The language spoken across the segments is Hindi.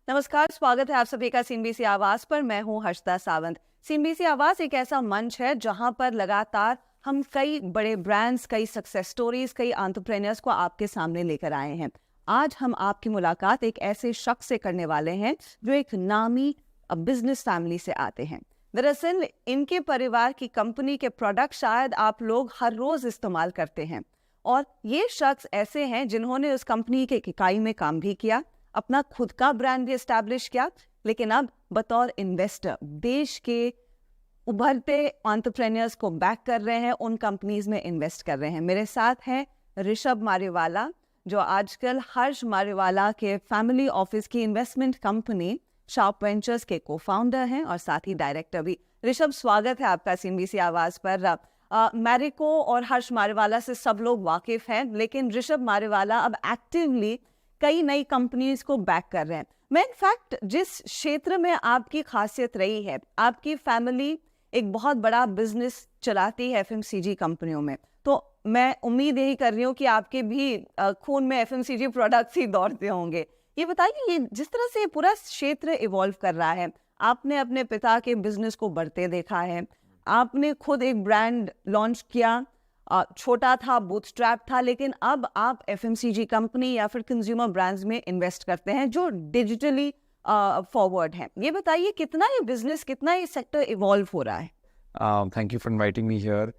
नमस्कार, स्वागत है आप सभी का सीएनबीसी आवाज पर। मैं हूं हर्षदा सावंत। सीएनबीसी आवाज एक ऐसा मंच है जहां पर लगातार हम कई बड़े ब्रांड्स, कई सक्सेस स्टोरीज, कई एंटरप्रेन्योर्स को आपके सामने लेकर आए हैं। आज हम आपकी मुलाकात एक ऐसे शख्स से करने वाले हैं जो एक नामी बिजनेस फैमिली से आते हैं। दरअसल इनके परिवार की कंपनी के प्रोडक्ट शायद आप लोग हर रोज इस्तेमाल करते हैं, और ये शख्स ऐसे हैं जिन्होंने उस कंपनी के इकाई में काम भी किया, अपना खुद का ब्रांड भी एस्टैब्लिश किया, लेकिन अब बतौर इन्वेस्टर देश के उभरते एंटरप्रेन्योर्स को बैक कर रहे हैं, उन कंपनीज में इन्वेस्ट कर रहे हैं। मेरे साथ हैं ऋषभ मारीवाला, जो आजकल हर्ष मारीवाला के फैमिली ऑफिस की इन्वेस्टमेंट कंपनी शार्प वेंचर्स के को-फाउंडर हैं और साथ ही डायरेक्टर भी। ऋषभ, स्वागत है आपका सीएनबीसी आवाज पर। मैरिको और हर्ष मारीवाला से सब लोग वाकिफ हैं, लेकिन ऋषभ मारीवाला अब एक्टिवली कई नई कंपनीज को बैक कर रहे हैं। मैं इनफैक्ट जिस क्षेत्र में आपकी खासियत रही है, आपकी फैमिली एक बहुत बड़ा बिजनेस चलाती है एफएमसीजी कंपनियों में, तो मैं उम्मीद यही कर रही हूँ कि आपके भी खून में एफएमसीजी प्रोडक्ट्स ही दौड़ते होंगे। ये बताइए, ये जिस तरह से पूरा क्षेत्र इवॉल्व कर रहा है, आपने अपने पिता के बिजनेस को बढ़ते देखा है, आपने खुद एक ब्रांड लॉन्च किया, छोटा था, बूटस्ट्रैप था, लेकिन अब आप एफएमसीजी कंपनी या फिर कंज्यूमर ब्रांड्स में इन्वेस्ट करते हैं जो डिजिटली फॉरवर्ड हैं। ये बताइए, कितना ये बिजनेस, कितना ये सेक्टर इवॉल्व हो रहा है? Thank you for inviting me here.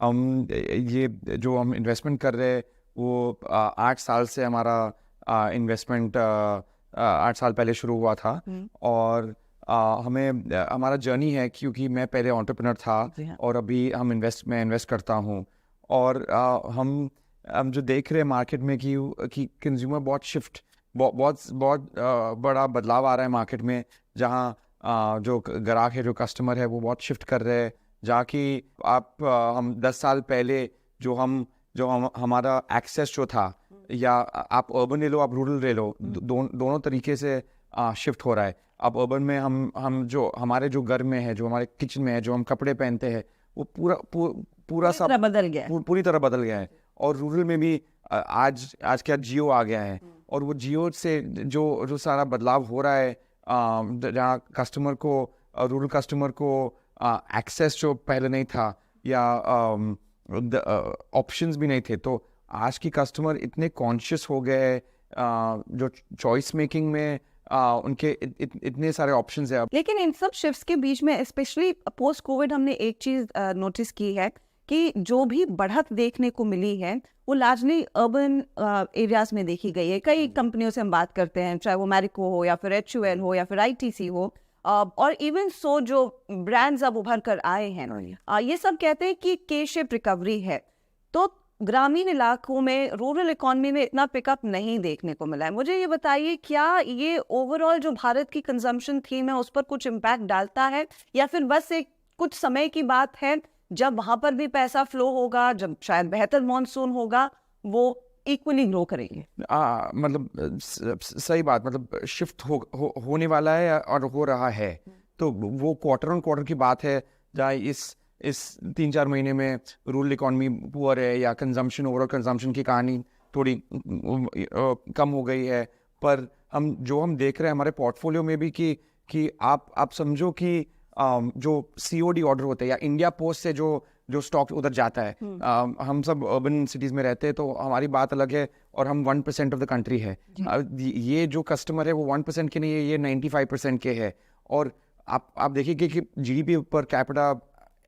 हम ये जो हम इन्वेस्टमेंट कर रहे हैं वो 8 साल से हमारा इन्वेस्टमेंट 8 साल पहले शुरू हुआ था। और हमें हमारा जर्नी है, क्योंकि मैं पहले एंटरप्रेन्योर था और अभी मैं इन्वेस्ट करता हूँ। और हम जो देख रहे हैं मार्केट में कि कंज्यूमर बहुत बड़ा बदलाव आ रहा है मार्केट में, जहाँ जो ग्राहक है, जो कस्टमर है, वो बहुत शिफ्ट कर रहे हैं। जहाँ कि हम 10 साल पहले हमारा एक्सेस जो था, या आप अर्बन ले लो, आप रूरल ले लो, दोनों तरीके से शिफ्ट हो रहा है। अब अर्बन में हम जो हमारे जो घर में है, जो हमारे किचन में है, जो हम कपड़े पहनते हैं, वो पूरा सब बदल गया है, पूरी तरह बदल गया है। और रूरल में भी आज क्या जियो आ गया है, और वो जियो से जो सारा बदलाव हो रहा है, जहाँ रूरल कस्टमर को एक्सेस जो पहले नहीं था, या ऑप्शंस भी नहीं थे, तो आज की कस्टमर इतने कॉन्शियस हो गए जो चॉइस मेकिंग में उनके इतने सारे ऑप्शंस हैं। लेकिन इन सब शिफ्ट्स के बीच में, स्पेशली पोस्ट कोविड, हमने एक चीज नोटिस की है कि जो भी बढ़त देखने को मिली है वो लार्जली अर्बन एरियाज में देखी गई है। कई कंपनियों से हम बात करते हैं, चाहे वो मैरिको हो या फिर HUL हो या फिर ITC हो, और इवन सो जो ब्रांड्स अब उभर कर आए हैं, ये सब कहते हैं कि के शेप रिकवरी है। तो ग्रामीण इलाकों में, रूरल इकोनॉमी में इतना पिकअप नहीं देखने को मिला है। मुझे ये बताइए, क्या ये ओवरऑल जो भारत की कंजम्पशन थीम है उस पर कुछ इम्पैक्ट डालता है, या फिर बस एक कुछ समय की बात है, जब वहां पर भी पैसा फ्लो होगा, जब शायद बेहतर मॉनसून होगा, वो इक्वली ग्रो करेंगे? मतलब सही बात, मतलब शिफ्ट होने वाला है और हो रहा है। तो वो क्वार्टर ऑन क्वार्टर की बात है, जहाँ इस 3-4 महीने में रूरल इकॉनमी पुअर है, या ओवरऑल कंजम्पशन की कहानी थोड़ी कम हो गई है। पर हम देख रहे हैं हमारे पोर्टफोलियो में भी कि आप समझो कि जो COD ऑर्डर होते हैं, या इंडिया पोस्ट से जो स्टॉक उधर जाता है, हम सब अर्बन सिटीज में रहते हैं, तो हमारी बात अलग है, और हम 1% ऑफ द कंट्री है। ये जो कस्टमर है वो 1% के नहीं है, ये 95% के है। और आप देखिए कि GDP per capita,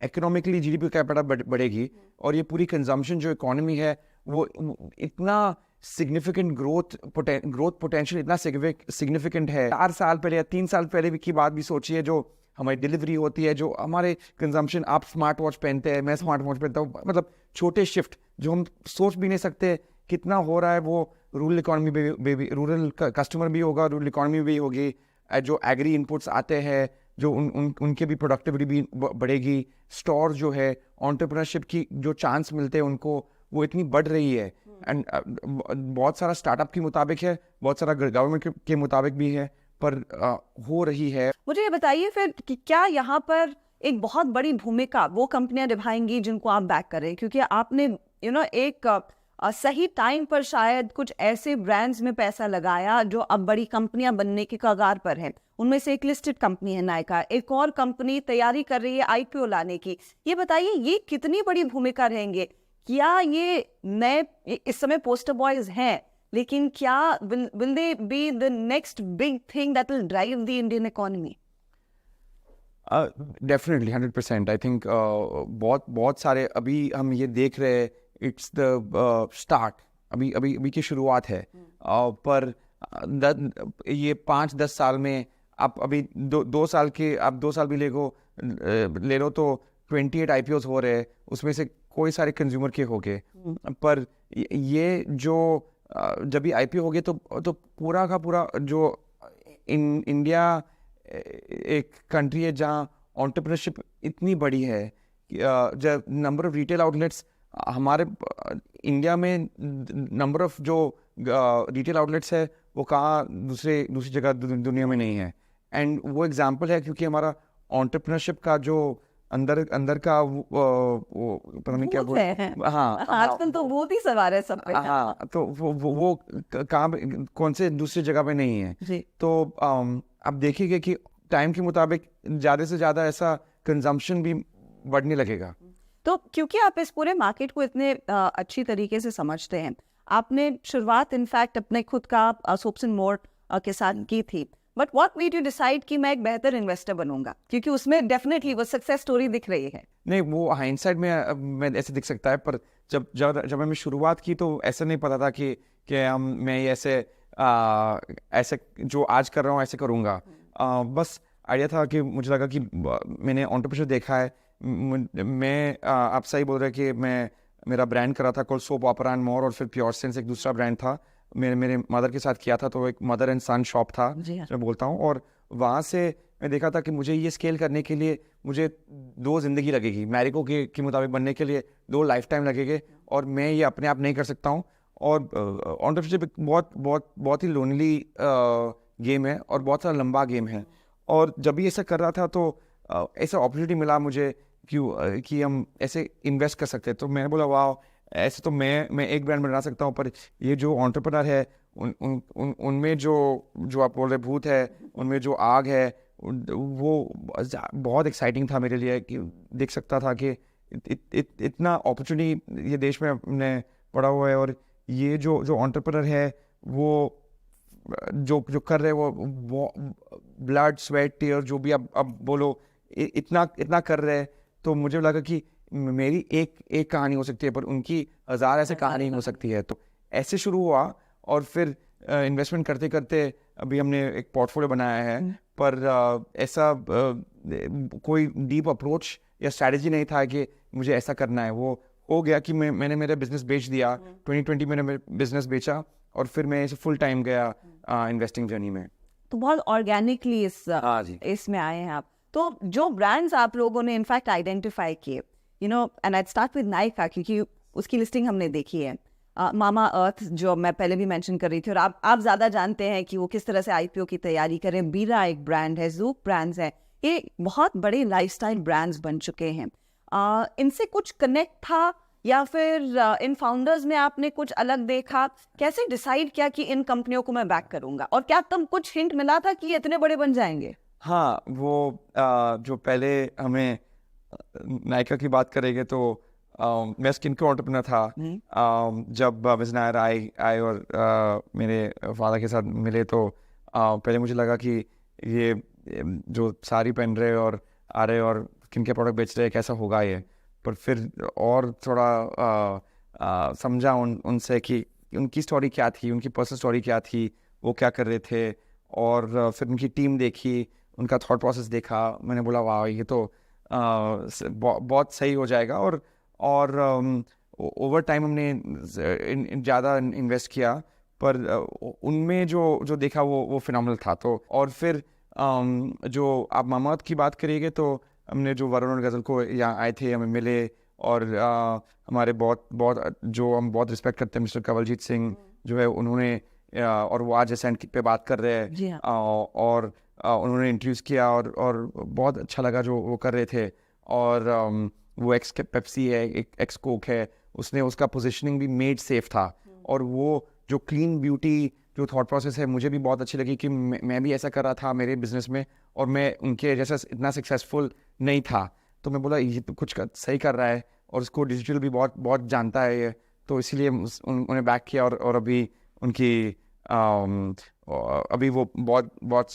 economically GDP capita बढ़ेगी, और ये पूरी कंजम्पशन जो इकोनॉमी है वो इतना सिग्निफिकेंट ग्रोथ पोटेंशियल इतना सिग्निफिकेंट है। 4 साल पहले या 3 साल पहले की बात भी सोचिए, जो हमारी डिलीवरी होती है, जो हमारे कंजम्पशन, आप स्मार्ट वॉच पहनते हैं, मैं स्मार्ट वॉच पहनता हूँ, मतलब छोटे शिफ्ट जो हम सोच भी नहीं सकते कितना हो रहा है, वो रूरल इकोनॉमी में भी, रूरल कस्टमर भी होगा, रूरल इकोनॉमी भी होगी। जो एग्री इनपुट्स आते हैं, जो उनके भी प्रोडक्टिविटी भी बढ़ेगी। स्टोर जो है, एंटरप्रेन्योरशिप की जो चांस मिलते हैं उनको, वो इतनी बढ़ रही है। एंड बहुत सारा स्टार्टअप के मुताबिक है, बहुत सारा गवर्नमेंट के मुताबिक भी है, पर हो रही है। मुझे ये बताइए फिर कि क्या यहाँ पर एक बहुत बड़ी भूमिका वो कंपनियां निभाएंगी जिनको आप बैक करें, क्योंकि आपने एक सही टाइम पर शायद कुछ ऐसे ब्रांड्स में पैसा लगाया जो अब बड़ी कंपनियां बनने की कगार पर हैं। उनमें से एक लिस्टेड कंपनी है नायका, एक और कंपनी तैयारी कर रही है आईपीओ लाने की। ये बताइए, ये कितनी बड़ी भूमिका रहेंगे? क्या ये नए इस समय पोस्टर बॉयज हैं, लेकिन क्या will they be the next big thing that will drive the Indian economy? Definitely 100%। I think बहुत सारे अभी हम ये देख रहे हैं, इट्स द स्टार्ट, अभी अभी अभी की शुरुआत है। पर ये 5-10 साल में आप अभी दो साल के, आप 2 साल भी ले लो तो 28 IPOs हो रहे हैं, उसमें से कोई सारे कंज्यूमर के हो गए। पर ये जो जब भी IPO हो गए तो पूरा का पूरा जो इंडिया एक कंट्री है जहाँ एंटरप्रेन्योरशिप इतनी बड़ी है, जब नंबर ऑफ रिटेल आउटलेट्स हमारे इंडिया में, नंबर ऑफ जो रिटेल आउटलेट्स है वो कहाँ दूसरी जगह दुनिया में नहीं है। एंड वो एग्जांपल है क्योंकि हमारा एंटरप्रेन्योरशिप का जो अंदर का वो पता नहीं क्या बोल, हाँ आजकल तो बहुत ही सवार है सब पे। हाँ, तो वो कहाँ, कौन से दूसरी जगह पे नहीं है जी। तो आप देखिएगा कि टाइम के मुताबिक ज़्यादा से ज़्यादा ऐसा कंजम्पशन भी बढ़ने लगेगा। तो क्योंकि आप इस पूरे मार्केट को इतने अच्छी तरीके से समझते हैं, आपने शुरुआत इनफैक्ट अपने खुद का सोप्स एंड मोर के साथ की थी, but what made you decide कि मैं एक बेहतर इन्वेस्टर बनूंगा? क्योंकि उसमें डेफिनेटली वो सक्सेस स्टोरी दिख रही है। नहीं, वो हाइंडसाइड में मैं ऐसे दिख सकता है, पर जब मैंने शुरुआत की तो ऐसा नहीं पता था कि मैं ये ऐसे जो आज कर रहा हूँ ऐसे करूँगा। बस आइडिया था कि मुझे लगा कि मैंने एंटरप्रेन्योरशिप देखा है। मैं आप सही बोल रहे हैं कि मेरा ब्रांड करा था call soap opera and more, और फिर प्योर सेंस एक दूसरा ब्रांड था, मेरे मदर के साथ किया था, तो एक मदर एंड सन शॉप था मैं बोलता हूँ। और वहाँ से मैं देखा था कि मुझे ये स्केल करने के लिए मुझे 2 ज़िंदगी लगेगी, मैरिको के मुताबिक बनने के लिए 2 लाइफ टाइम लगेंगे, और मैं ये अपने आप नहीं कर सकता हूँ। और एंटरप्रेन्योरशिप एक बहुत ही लोनली गेम है और बहुत सारा लंबा गेम है। और जब भी ऐसा कर रहा था तो ऐसा अपॉर्चुनिटी मिला मुझे कि हम ऐसे इन्वेस्ट कर सकते हैं। तो मैंने बोला वाह, ऐसे तो मैं एक ब्रांड बना सकता हूँ, पर ये जो एंटरप्रेन्योर है उनमें जो आप बोल रहे भूत है, उनमें जो आग है, वो बहुत एक्साइटिंग था मेरे लिए कि देख सकता था कि इतना अपॉर्चुनिटी ये देश में हमने पड़ा हुआ है। और ये जो एंटरप्रेन्योर है वो जो कर रहे वो ब्लड स्वेट टीयर जो भी अब बोलो, इतना कर रहे हैं। तो मुझे लगा कि मेरी एक कहानी हो सकती है, पर उनकी 1000 ऐसे कहानी हो सकती है। तो ऐसे शुरू हुआ, और फिर इन्वेस्टमेंट करते करते अभी हमने एक पोर्टफोलियो बनाया है। पर ऐसा कोई डीप अप्रोच या स्ट्रैटेजी नहीं था कि मुझे ऐसा करना है। वो हो गया कि मैंने मेरा बिजनेस बेच दिया, 2020 में मैंने बिजनेस बेचा, और फिर मैं फुल टाइम गया इन्वेस्टिंग जर्नी में। तो बहुत ऑर्गेनिकली इसमें आए हैं आप। तो जो ब्रांड्स आप लोगों ने इनफैक्ट आइडेंटिफाई किए, and I start with Nykaa क्योंकि उसकी लिस्टिंग हमने देखी है, मामा अर्थ जो मैं पहले भी मेंशन कर रही थी, और आप ज़्यादा जानते हैं कि वो किस तरह से आईपीओ की तैयारी करें। बीरा एक ब्रांड है, ज़ूक ब्रांड्स है, ये बहुत बड़े लाइफस्टाइल ब्रांड्स बन चुके हैं। इनसे कुछ कनेक्ट था या फिर इन फाउंडर्स में आपने कुछ अलग देखा? कैसे डिसाइड किया कि इन कंपनियों को मैं बैक करूंगा, और क्या तुम कुछ हिंट मिला था कि ये इतने बड़े बन जाएंगे? हाँ, वो जो पहले हमें नायका की बात करेंगे तो मैं स्किन के एंटरप्रेन्योर था। जब विजनायर आए और मेरे फादर के साथ मिले तो पहले मुझे लगा कि ये जो साड़ी पहन रहे और आ रहे और स्किन के प्रोडक्ट बेच रहे, कैसा होगा ये। पर फिर और थोड़ा समझा उनसे कि उनकी स्टोरी क्या थी, उनकी पर्सनल स्टोरी क्या थी, वो क्या कर रहे थे। और फिर उनकी टीम देखी, उनका थॉट प्रोसेस देखा, मैंने बोला वाह, ये तो बहुत सही हो जाएगा। और ओवर टाइम हमने ज़्यादा इन्वेस्ट किया, पर उनमें जो देखा वो फिनोमिनल था। तो और फिर जो आप मामा की बात करिएगा तो हमने जो वरुण और गजल को यहाँ आए थे, हमें मिले, और हमारे बहुत जो हम बहुत रिस्पेक्ट करते हैं मिस्टर कंवलजीत सिंह जो है, उन्होंने और वो आज एसेंट पे बात कर रहे हैं, और उन्होंने इंट्रोड्यूस किया, और बहुत अच्छा लगा जो वो कर रहे थे। और वो एक्स पेप्सी है, एक एक्स कोक है, उसने उसका पोजिशनिंग भी मेड सेफ था, और वो जो क्लीन ब्यूटी जो थॉट प्रोसेस है मुझे भी बहुत अच्छी लगी कि मैं भी ऐसा कर रहा था मेरे बिजनेस में, और मैं उनके जैसा इतना सक्सेसफुल नहीं था। तो मैं बोला ये तो कुछ सही कर रहा है, और उसको डिजिटल भी बहुत बहुत जानता है ये, तो इसीलिए उन्हें बैक किया, और अभी उनकी अभी वो बहुत बहुत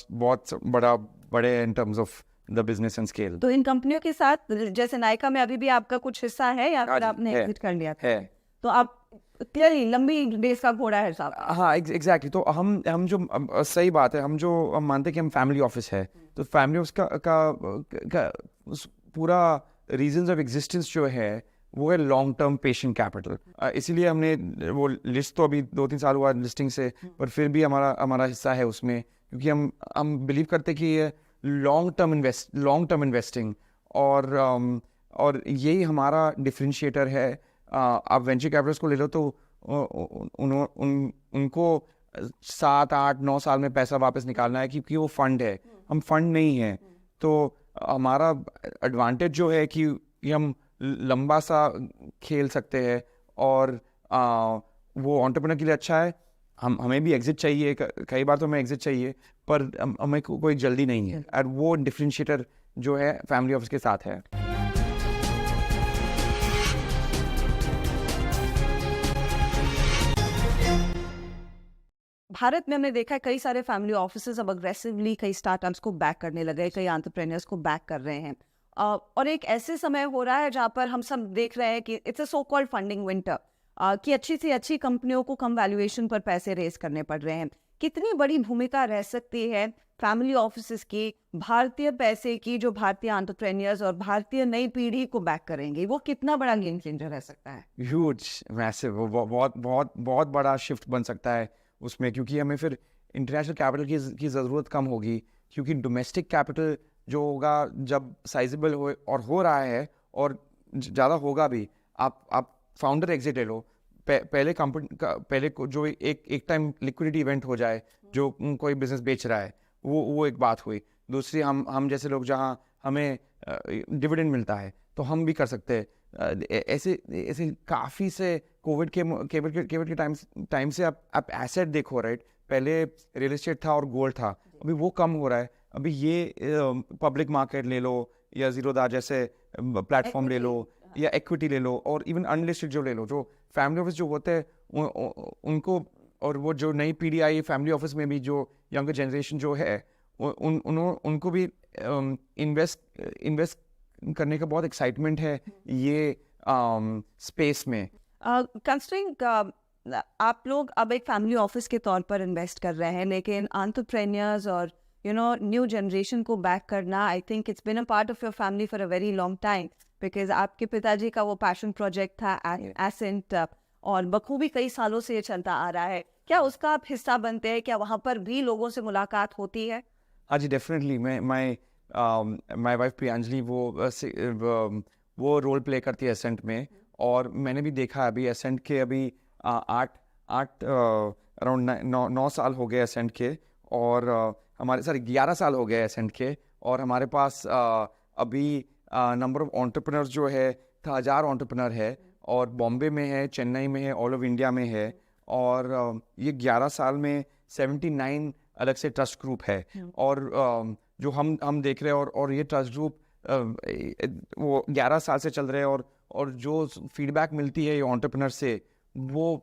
बहुत बड़े in terms of the business and scale. तो इन कंपनियों के साथ जैसे नायका में अभी भी आपका कुछ हिस्सा है या फिर जी, आपने है, एग्जिट कर लिया था? है। तो आप क्लियरली लंबी रेस का घोड़ा है साहब। हाँ, एग्जैक्टली। तो हम जो सही बात है, हम मानते हैं कि हम फैमिली ऑफिस है, तो फैमिली ऑफिस का पूरा रीजंस ऑफ एग्जिस्टेंस जो है वो है लॉन्ग टर्म पेशेंट कैपिटल। इसीलिए हमने वो लिस्ट, तो अभी 2-3 साल हुआ लिस्टिंग से, पर फिर भी हमारा हिस्सा है उसमें, क्योंकि हम बिलीव करते हैं कि ये लॉन्ग टर्म इन्वेस्टिंग, और यही हमारा डिफरेंशिएटर है। आप वेंचर कैपिटल्स को ले लो तो उनको 7-8-9 साल में पैसा वापस निकालना है, क्योंकि वो फंड है, हम फंड नहीं है। तो हमारा एडवांटेज जो है कि हम लंबा सा खेल सकते हैं, और वो एंटरप्रेन्योर के लिए अच्छा है। हमें भी एग्जिट चाहिए, कई बार तो हमें एग्जिट चाहिए, पर हमें कोई जल्दी नहीं है, और वो डिफरेंशिएटर जो है फैमिली ऑफिस के साथ है। भारत में हमने देखा है कई सारे फैमिली ऑफिसेज अब अग्रेसिवली कई स्टार्टअप्स को बैक करने लगे, कई एंटरप्रेन्योर्स को बैक कर रहे हैं। और एक ऐसे समय हो रहा है जहाँ पर हम सब देख रहे हैं कि it's a so called funding winter, कि अच्छी से अच्छी कंपनियों को कम वैल्यूएशन पर पैसे रेज करने पड़ रहे हैं। कितनी बड़ी भूमिका रह सकती है फैमिली ऑफिसेज की भारतीय पैसे की, जो भारतीय एंटरप्रेन्योर्स और भारतीय नई पीढ़ी को बैक करेंगे? वो कितना बड़ा गेम चेंजर रह सकता है? ह्यूज, मैसिव, वो बहुत बहुत बहुत बड़ा शिफ्ट बन सकता है उसमें, क्योंकि हमें फिर इंटरनेशनल कैपिटल की ज़रूरत कम होगी, क्योंकि डोमेस्टिक कैपिटल जो होगा जब साइजेबल हो, और हो रहा है, और ज़्यादा होगा भी। आप फाउंडर एग्जिट ले लो, पहले कंपनी का पहले जो एक टाइम लिक्विडिटी इवेंट हो जाए, जो कोई बिजनेस बेच रहा है, वो एक बात हुई। दूसरी, हम जैसे लोग जहाँ हमें डिविडेंड मिलता है, तो हम भी कर सकते हैं। ऐसे काफ़ी से कोविड के टाइम से आप एसेट देखो, राइट? पहले रियल एस्टेट था और गोल्ड था, अभी वो कम हो रहा है। अभी ये पब्लिक मार्केट ले लो, या जीरोधा जैसे प्लेटफॉर्म ले लो, या इक्विटी ले लो, और इवन अनलिस्टेड जो ले लो, जो फैमिली ऑफिस जो होते हैं उनको, और वो जो नई पीढ़ी आई फैमिली ऑफिस में भी, जो यंगर जनरेशन जो है, उनको भी इन्वेस्ट करने का बहुत एक्साइटमेंट है ये स्पेस में। कंसिडरिंग आप लोग अब एक फैमिली ऑफिस के तौर पर इन्वेस्ट कर रहे हैं, लेकिन एंटरप्रेन्योर्स और न्यू जनरेशन को बैक करना, I think it's been a part of your family for a very long time, because आपके पिताजी का वो पैशन प्रोजेक्ट था एसेंट, और बखूबी कई सालों से ये चलता आ रहा है। क्या उसका आप हिस्सा बनते हैं? क्या वहाँ पर भी लोगों से मुलाकात होती है? हाँ जी, डेफिनेटली। माय वाइफ प्रियांजलि वो रोल प्ले करती है एसेंट में, और मैंने भी देखा अभी एसेंट के अभी 8 अराउंड 9 साल हो गए एसेंट के, और हमारे 11 साल हो गए एसेंट के, और हमारे पास अभी नंबर ऑफ एंटरप्रेन्योर्स जो है 1000 एंटरप्रेन्योर है, और बॉम्बे में है, चेन्नई में है, ऑल ओवर इंडिया में है, और ये 11 साल में 79 अलग से ट्रस्ट ग्रुप है, और जो हम देख रहे हैं, और ये ट्रस्ट ग्रुप वो 11 साल से चल रहे हैं, और जो फीडबैक मिलती है ये एंटरप्रेन्योर से, वो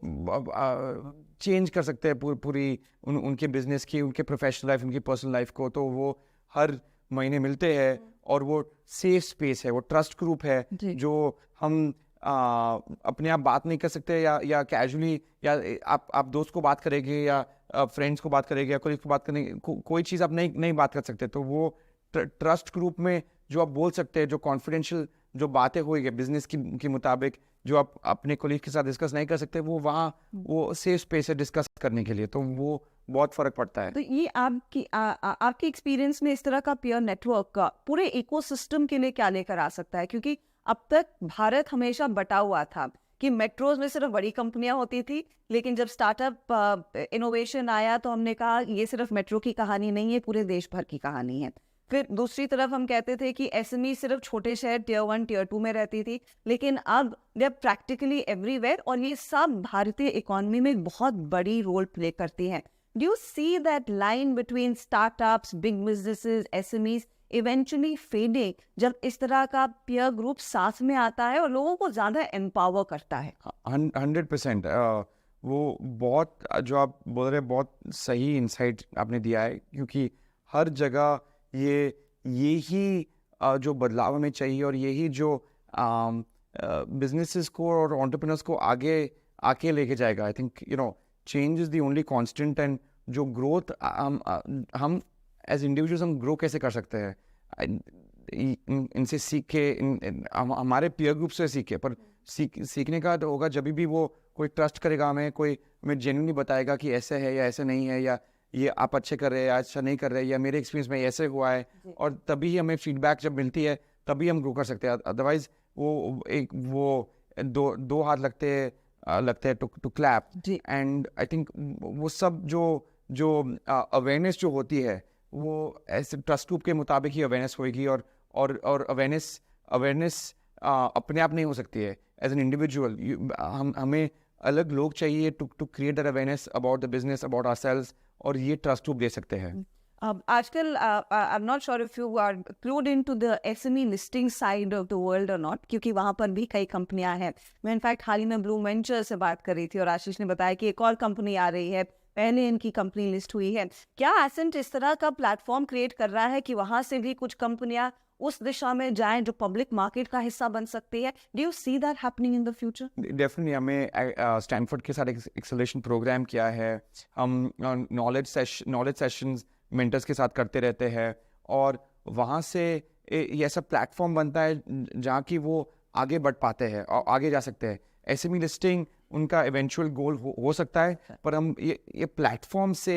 चेंज कर सकते हैं पूरी उनके बिजनेस की, उनके प्रोफेशनल लाइफ, उनकी पर्सनल लाइफ को। तो वो हर महीने मिलते हैं, और वो सेफ स्पेस है, वो ट्रस्ट ग्रुप है, जो हम अपने आप बात नहीं कर सकते, या कैजुअली, या आप दोस्त को बात करेंगे, या फ्रेंड्स को बात करेंगे, या कोई को बात करेंगे, कोई चीज़ आप नहीं बात कर सकते। तो वो ट्रस्ट ग्रुप में जो आप बोल सकते हैं, जो कॉन्फिडेंशियल जो बातें हुई बिजनेस की मुताबिक, जो आप अपने कोलीग के साथ डिस्कस नहीं कर सकते, वो वहाँ वो सेफ स्पेस है डिस्कस करने के लिए। तो वो बहुत फर्क पड़ता है। तो ये आपकी एक्सपीरियंस में इस तरह का पीयर नेटवर्क का पूरे इकोसिस्टम के लिए क्या लेकर आ सकता है? क्योंकि अब तक भारत हमेशा बटा हुआ था कि मेट्रोज में सिर्फ बड़ी कंपनियां होती थी, लेकिन जब स्टार्टअप इनोवेशन आया तो हमने कहा ये सिर्फ मेट्रो की कहानी नहीं है, पूरे देश भर की कहानी है। फिर दूसरी तरफ हम कहते थे कि एसएमई सिर्फ छोटे शहर टियर 1 टियर 2 में रहती थी, लेकिन अब दे प्रैक्टिकली एवरीवेयर और ये सब भारतीय इकोनॉमी में एक बहुत बड़ी रोल प्ले करती हैं. Do you see that line between startups, big businesses, SMEs eventually fading जब इस तरह का पीयर ग्रुप साथ में आता है और लोगों को ज्यादा एम्पावर करता है? 100%. वो बहुत जो आप बोल रहे हैं बहुत सही इंसाइट आपने दिया है, क्योंकि हर जगह यही जो बदलाव हमें चाहिए और यही जो बिजनेसेस को और एंटरप्रेन्योर्स को आके लेके जाएगा. I think change is the only constant. And जो ग्रोथ हम एज इंडिविजुअल्स हम ग्रो कैसे कर सकते हैं, इनसे सीख के हमारे पीयर ग्रुप से सीखे. पर सीखने का तो होगा जब भी वो कोई ट्रस्ट करेगा हमें, कोई हमें जेन्युइनली बताएगा कि ऐसे है या ऐसे नहीं है, या ये आप अच्छे कर रहे हैं या अच्छा नहीं कर रहे हैं, या मेरे एक्सपीरियंस में ऐसे हुआ है, और तभी हमें फीडबैक जब मिलती है तभी हम ग्रो कर सकते हैं. अदरवाइज वो दो हाथ लगते हैं to clap. And I think वो सब जो अवेयरनेस जो होती है वो ऐसे ट्रस्ट ग्रुप के मुताबिक ही अवेयरनेस होएगी. और अवेयरनेस अपने आप नहीं हो सकती है. एज एन इंडिविजुअल हमें अलग लोग चाहिए to create that awareness about the business, about ourselves, और ये ट्रस्ट ग्रुप दे सकते हैं. आजकल I am not sure if you are clued into the SME listing side of the world और नॉट, क्योंकि वहां पर भी कई कंपनियां हैं. मैं इनफैक्ट हाल ही में ब्लूम वेंचर से बात कर रही थी और आशीष ने बताया कि एक और कंपनी आ रही है, पहले इनकी कंपनी लिस्ट हुई है. क्या एसेंट इस तरह का प्लेटफॉर्म क्रिएट कर रहा है कि वहां से भी कुछ कंपनियां उस दिशा में जाएं जो पब्लिक मार्केट का हिस्सा बन सकती है? Do you see that happening in the future? Definitely. हमें स्टैनफोर्ड के साथ एक्सेलरेशन प्रोग्राम किया है. हम नॉलेज सेशंस मेंटर्स के साथ करते रहते हैं, और वहाँ से ये ऐसा प्लेटफॉर्म बनता है जहाँ की वो आगे बढ़ पाते हैं और आगे जा सकते हैं. एसएमई लिस्टिंग उनका इवेंचुअल गोल हो सकता है, पर हम ये प्लेटफॉर्म से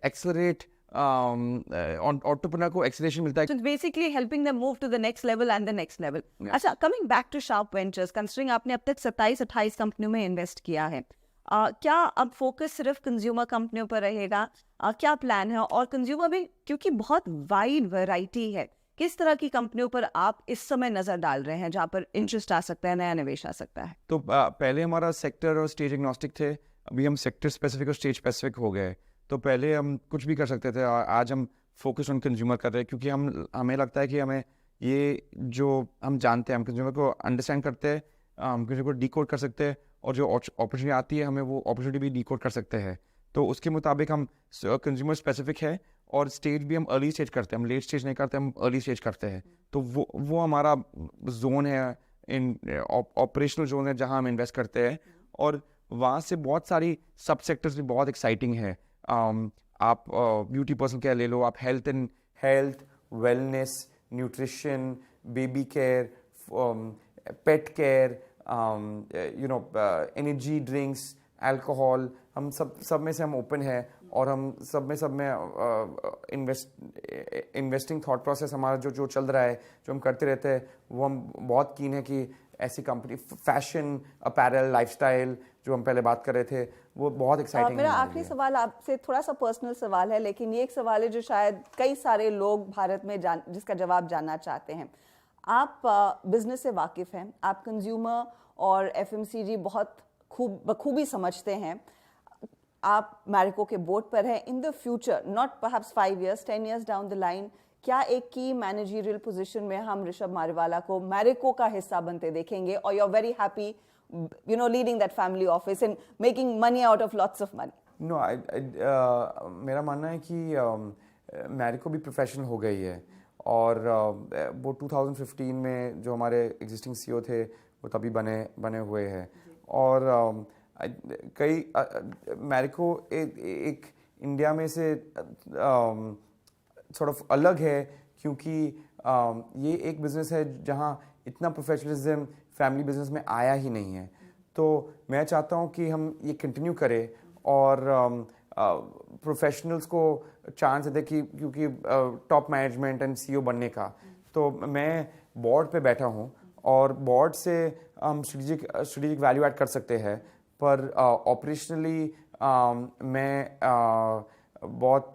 एक्सेलरेट एंटरप्रेन्योर को एक्सेलरेशन मिलता है. So it's basically helping them move to the next level and the next level. अच्छा, coming back to Sharp Ventures, considering आपने अब तक 27-28 कंपनियों में इन्वेस्ट किया है, क्या अब फोकस सिर्फ कंज्यूमर कंपनियों पर रहेगा? क्या प्लान है? और कंज्यूमर में क्योंकि बहुत वाइड वैरायटी है, किस तरह की कंपनियों पर आप इस समय नजर डाल रहे हैं जहां पर इंटरेस्ट आ सकता है, नया निवेश आ सकता है? तो पहले हमारा सेक्टर और स्टेज एग्नोस्टिक थे, अभी हम सेक्टर स्पेसिफिक और स्टेज स्पेसिफिक हो गए. तो पहले हम कुछ भी कर सकते थे, आज हम फोकस ऑन कंज्यूमर कर रहे हैं, क्योंकि हमें लगता है कि हमें ये जो हम जानते हैं, हम कंज्यूमर को अंडरस्टैंड करते हैं, हम कंज्यूमर को डीकोड कर सकते हैं, और जो अपॉर्चुनिटी आती है हमें वो अपॉर्चुनिटी भी डीकोड कर सकते हैं. तो उसके मुताबिक हम कंज्यूमर स्पेसिफिक है, और स्टेज भी हम अर्ली स्टेज करते हैं, हम लेट स्टेज नहीं करते, हम अर्ली स्टेज करते हैं. तो वो हमारा जोन है, इन ऑपरेशनल जोन है जहाँ हम इन्वेस्ट करते हैं. और वहाँ से बहुत सारी सब सेक्टर्स भी बहुत एक्साइटिंग है. आप ब्यूटी पर्सन केयर ले लो, आप health wellness, nutrition, baby care, pet care, energy drinks, alcohol, हम सब में से हम ओपन है. और हम सब में इन्वेस्टिंग थॉट प्रोसेस हमारा जो चल रहा है, जो हम करते रहते हैं, वो हम बहुत कीन है कि ऐसी कंपनी, फैशन, अपैरल, लाइफस्टाइल जो हम पहले बात कर रहे थे, वो बहुत एक्साइटिंग है. मेरा आखिरी सवाल आपसे थोड़ा सा पर्सनल सवाल है, लेकिन ये एक सवाल है जो शायद कई सारे लोग भारत में जिसका जवाब जानना चाहते हैं. आप बिजनेस से वाकिफ हैं, आप कंज्यूमर और एफएमसीजी बहुत बखूबी समझते हैं, आप मैरिको के बोर्ड पर हैं. In the future, not perhaps 5 years, 10 years down the line, क्या एक की मैनेजरियल पोजीशन में हम ऋषभ मारीवाला को मैरिको का हिस्सा बनते देखेंगे, और you are very happy leading that family office and making money out of lots of money? No, मेरा मानना है कि मैरिको भी प्रोफेशनल हो गई है, और वो 2015 में जो हमारे एग्जिस्टिंग सीईओ थे वो तभी बने हुए हैं. और कई मैरिको एक इंडिया में से सॉर्ट ऑफ अलग है, क्योंकि ये एक बिजनेस है जहाँ इतना प्रोफेशनलिज्म फैमिली बिजनेस में आया ही नहीं है. तो मैं चाहता हूँ कि हम ये कंटिन्यू करें और प्रोफेशनल्स को चांस दें, क्योंकि टॉप मैनेजमेंट एंड सीईओ बनने का. तो मैं बोर्ड पे बैठा हूँ, और बोर्ड से हम स्ट्रेटेजिक वैल्यू ऐड कर सकते हैं, पर ऑपरेशनली बहुत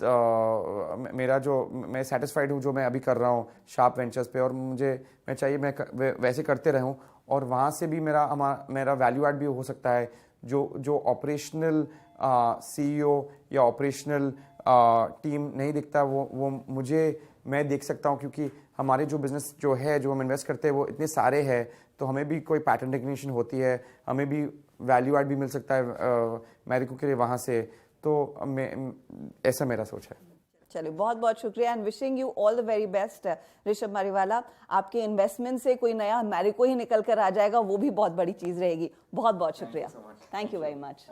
मेरा जो मैं सेटिस्फाइड हूँ जो मैं अभी कर रहा हूँ शार्प वेंचर्स पे, और मैं चाहिए वैसे करते रहूँ, और वहाँ से भी मेरा वैल्यू ऐड भी हो सकता है। जो ऑपरेशनल CEO या ऑपरेशनल टीम नहीं दिखता, वो मैं देख सकता हूँ, क्योंकि हमारे जो बिजनेस जो हम इन्वेस्ट करते हैं वो इतने सारे हैं, तो हमें भी कोई पैटर्न रिकग्निशन होती है, हमें भी वैल्यू ऐड भी मिल सकता है मैरिको के लिए वहाँ से। तो ऐसा मेरा सोच है। चलिए, बहुत बहुत शुक्रिया and wishing you all the very best Rishabh Mariwala. आपके इन्वेस्टमेंट से कोई नया मैरिको ही निकल कर आ जाएगा, वो भी बहुत बड़ी चीज़ रहेगी। बहुत बहुत शुक्रिया, थैंक यू वेरी मच।